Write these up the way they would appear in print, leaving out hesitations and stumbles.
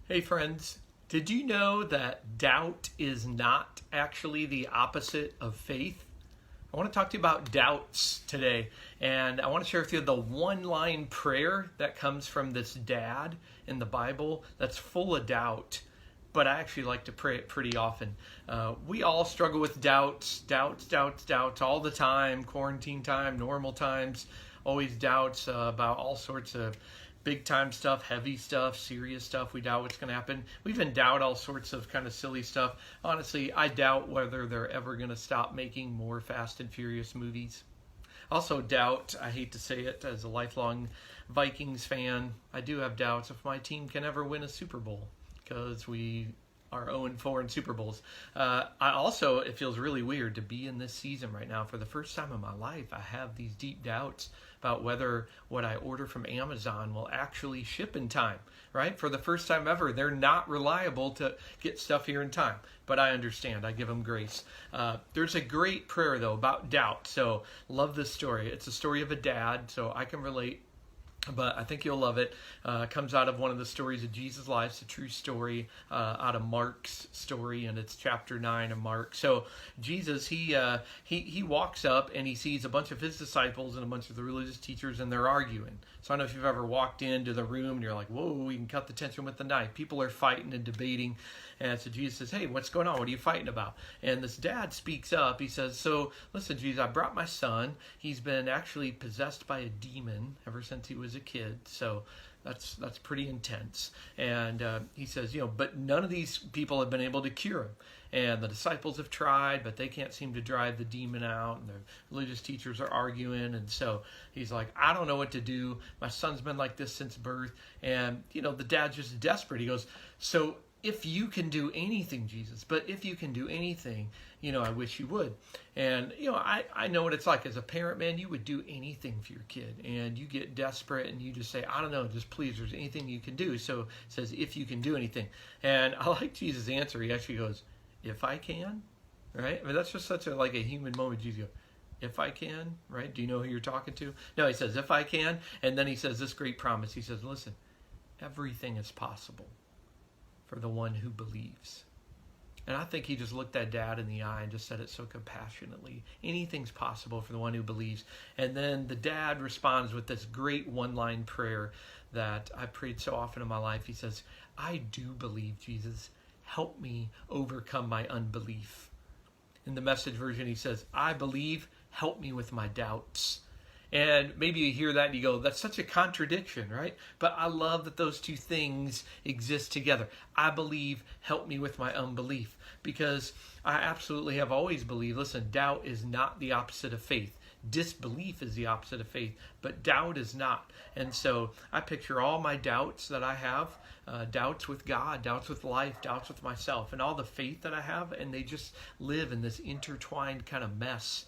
Hey friends, did you know that doubt is not actually the opposite of faith? I want to talk to you about doubts today, and I want to share with you the one-line prayer that comes from this dad in the Bible that's full of doubt, but I actually like to pray it pretty often. We all struggle with doubts all the time, quarantine time, normal times, always doubts about all sorts of big time stuff, heavy stuff, serious stuff. We doubt what's going to happen. We even doubt all sorts of kind of silly stuff. Honestly, I doubt whether they're ever going to stop making more Fast and Furious movies. Also doubt, I hate to say it, as a lifelong Vikings fan, I do have doubts if my team can ever win a Super Bowl because we are 0-4 in Super Bowls. It feels really weird to be in this season right now. For the first time in my life, I have these deep doubts about whether what I order from Amazon will actually ship in time, right? For the first time ever, they're not reliable to get stuff here in time. But I understand. I give them grace. There's a great prayer, though, about doubt. So love this story. It's a story of a dad, so I can relate. But I think you'll love it. It comes out of one of the stories of Jesus' life. It's a true story out of Mark's story, and it's chapter 9 of Mark. So Jesus, he walks up and he sees a bunch of his disciples and a bunch of the religious teachers, and they're arguing. So I don't know if you've ever walked into the room and you're like, whoa, we can cut the tension with the knife. People are fighting and debating. And so Jesus says, hey, what's going on? What are you fighting about? And this dad speaks up. He says, so listen, Jesus, I brought my son. He's been actually possessed by a demon ever since he was a kid. So that's pretty intense. And he says, but none of these people have been able to cure him. And the disciples have tried, but they can't seem to drive the demon out. And the religious teachers are arguing. And so he's like, I don't know what to do. My son's been like this since birth. And, the dad's just desperate. He goes, so if you can do anything, Jesus, but if you can do anything, I wish you would. And, I know what it's like as a parent, man. You would do anything for your kid, and you get desperate and you just say, I don't know, just please, there's anything you can do. So it says, if you can do anything. And I like Jesus' answer. He actually goes, if I can, right? I mean, that's just such a human moment. Jesus goes, if I can, right? Do you know who you're talking to? No, he says, if I can. And then he says this great promise. He says, listen, everything is possible for the one who believes. And I think he just looked that dad in the eye and just said it so compassionately. Anything's possible for the one who believes. And then the dad responds with this great one-line prayer that I prayed so often in my life. He says, I do believe, Jesus. Help me overcome my unbelief. In the Message version, he says, I believe, help me with my doubts. And maybe you hear that and you go, that's such a contradiction, right? But I love that those two things exist together. I believe, help me with my unbelief. Because I absolutely have always believed, listen, doubt is not the opposite of faith. Disbelief is the opposite of faith, but doubt is not. And so I picture all my doubts that I have, doubts with God, doubts with life, doubts with myself, and all the faith that I have, and they just live in this intertwined kind of mess.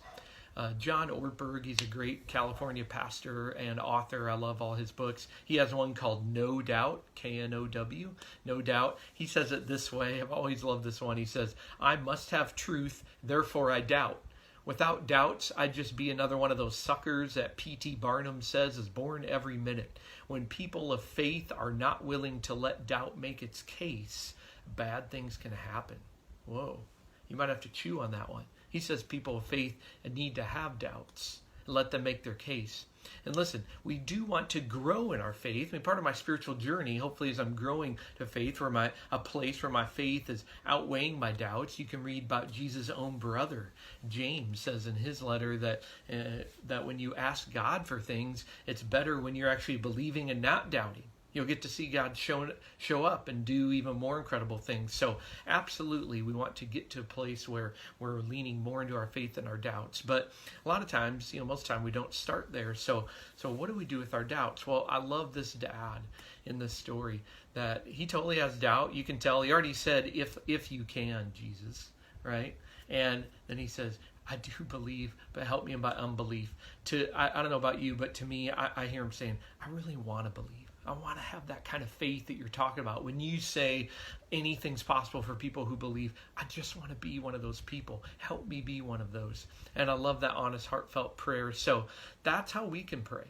John Ortberg, he's a great California pastor and author. I love all his books. He has one called No Doubt, K-N-O-W, No Doubt. He says it this way. I've always loved this one. He says, I must have truth, therefore I doubt. Without doubts, I'd just be another one of those suckers that P.T. Barnum says is born every minute. When people of faith are not willing to let doubt make its case, bad things can happen. Whoa, you might have to chew on that one. He says people of faith need to have doubts and let them make their case. And listen, we do want to grow in our faith. I mean, part of my spiritual journey, hopefully, as I'm growing to faith, a place where my faith is outweighing my doubts. You can read about Jesus' own brother. James says in his letter that when you ask God for things, it's better when you're actually believing and not doubting. You'll get to see God show up and do even more incredible things. So absolutely, we want to get to a place where we're leaning more into our faith than our doubts. But a lot of times, most of the time, we don't start there. So what do we do with our doubts? Well, I love this dad in this story that he totally has doubt. You can tell he already said, if you can, Jesus, right? And then he says, I do believe, but help me in my unbelief. I don't know about you, but to me, I hear him saying, I really want to believe. I want to have that kind of faith that you're talking about. When you say anything's possible for people who believe, I just want to be one of those people. Help me be one of those. And I love that honest, heartfelt prayer. So that's how we can pray.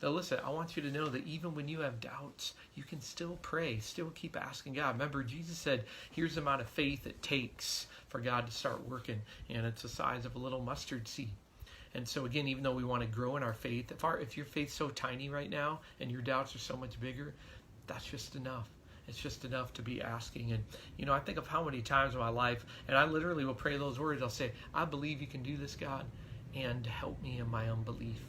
Now listen, I want you to know that even when you have doubts, you can still pray, still keep asking God. Remember, Jesus said, here's the amount of faith it takes for God to start working, and it's the size of a little mustard seed. And so again, even though we want to grow in our faith, if your faith's so tiny right now and your doubts are so much bigger, that's just enough. It's just enough to be asking. And, I think of how many times in my life, and I literally will pray those words. I'll say, I believe you can do this, God, and help me in my unbelief.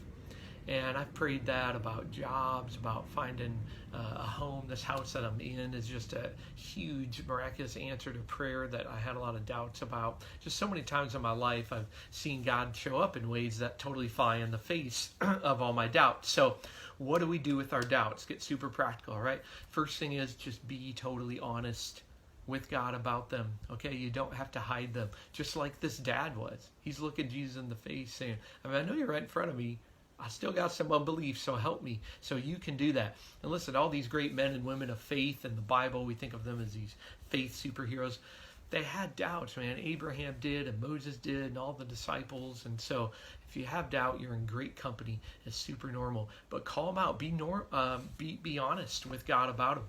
And I've prayed that about jobs, about finding a home. This house that I'm in is just a huge, miraculous answer to prayer that I had a lot of doubts about. Just so many times in my life, I've seen God show up in ways that totally fly in the face of all my doubts. So what do we do with our doubts? Get super practical, all right? First thing is just be totally honest with God about them, okay? You don't have to hide them, just like this dad was. He's looking Jesus in the face saying, I know you're right in front of me. I still got some unbelief, so help me. So you can do that. And listen, all these great men and women of faith in the Bible, we think of them as these faith superheroes. They had doubts, man. Abraham did, and Moses did, and all the disciples. And so if you have doubt, you're in great company. It's super normal. But call them out. Be honest with God about them.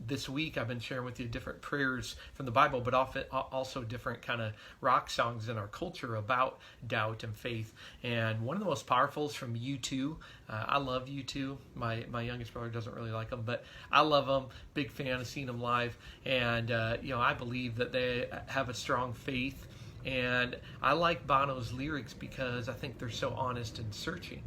This week I've been sharing with you different prayers from the Bible, but often also different kind of rock songs in our culture about doubt and faith. And one of the most powerful is from U2. I love U2. My youngest brother doesn't really like them, but I love them. Big fan of seeing them live. And, I believe that they have a strong faith. And I like Bono's lyrics because I think they're so honest and searching.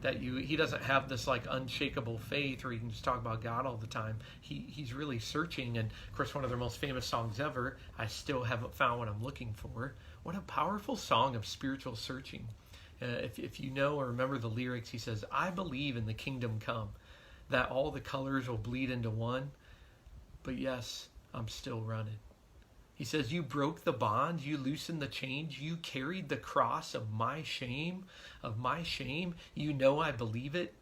That he doesn't have this like unshakable faith where he can just talk about God all the time. He's really searching. And of course, one of their most famous songs ever, I Still Haven't Found What I'm Looking For. What a powerful song of spiritual searching. If you know or remember the lyrics, he says, I believe in the kingdom come, that all the colors will bleed into one. But yes, I'm still running. He says, you broke the bonds, you loosened the chains, you carried the cross of my shame. You know I believe it,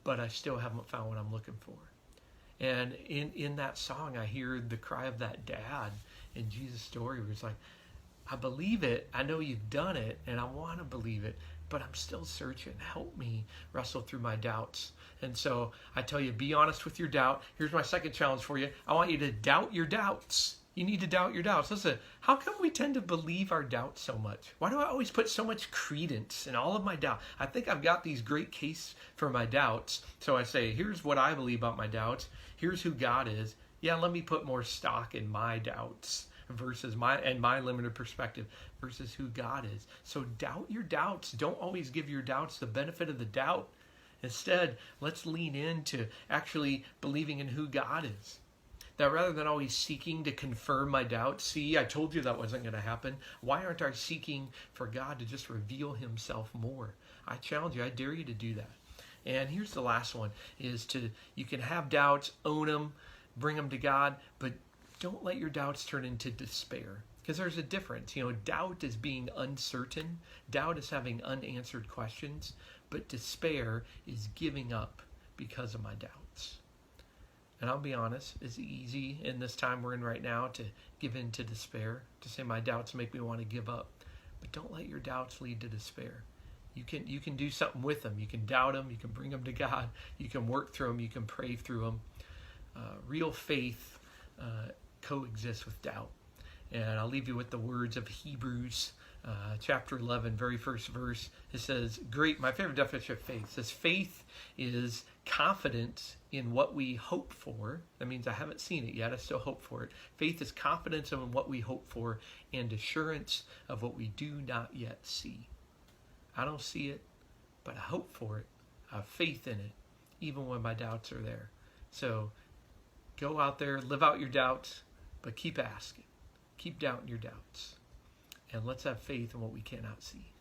but I still haven't found what I'm looking for. And in that song, I hear the cry of that dad in Jesus' story where he's like, I believe it, I know you've done it, and I want to believe it, but I'm still searching. Help me wrestle through my doubts. And so I tell you, be honest with your doubt. Here's my second challenge for you. I want you to doubt your doubts. You need to doubt your doubts. Listen, how come we tend to believe our doubts so much? Why do I always put so much credence in all of my doubt? I think I've got these great case for my doubts. So I say, here's what I believe about my doubts. Here's who God is. Yeah, let me put more stock in my doubts versus my limited perspective versus who God is. So doubt your doubts. Don't always give your doubts the benefit of the doubt. Instead, let's lean into actually believing in who God is. That rather than always seeking to confirm my doubts, see, I told you that wasn't going to happen. Why aren't I seeking for God to just reveal himself more? I challenge you, I dare you to do that. And here's the last one, you can have doubts, own them, bring them to God, but don't let your doubts turn into despair. Because there's a difference. Doubt is being uncertain. Doubt is having unanswered questions. But despair is giving up because of my doubts. And I'll be honest, it's easy in this time we're in right now to give in to despair, to say my doubts make me want to give up. But don't let your doubts lead to despair. You can do something with them. You can doubt them. You can bring them to God. You can work through them. You can pray through them. Real faith coexists with doubt. And I'll leave you with the words of Hebrews chapter 11, very first verse. It says, my favorite definition of faith says, faith is confidence in what we hope for. That means I haven't seen it yet. I still hope for it. Faith is confidence in what we hope for and assurance of what we do not yet see. I don't see it, but I hope for it. I have faith in it, even when my doubts are there. So go out there, live out your doubts, but keep asking. Keep doubting your doubts. And let's have faith in what we cannot see.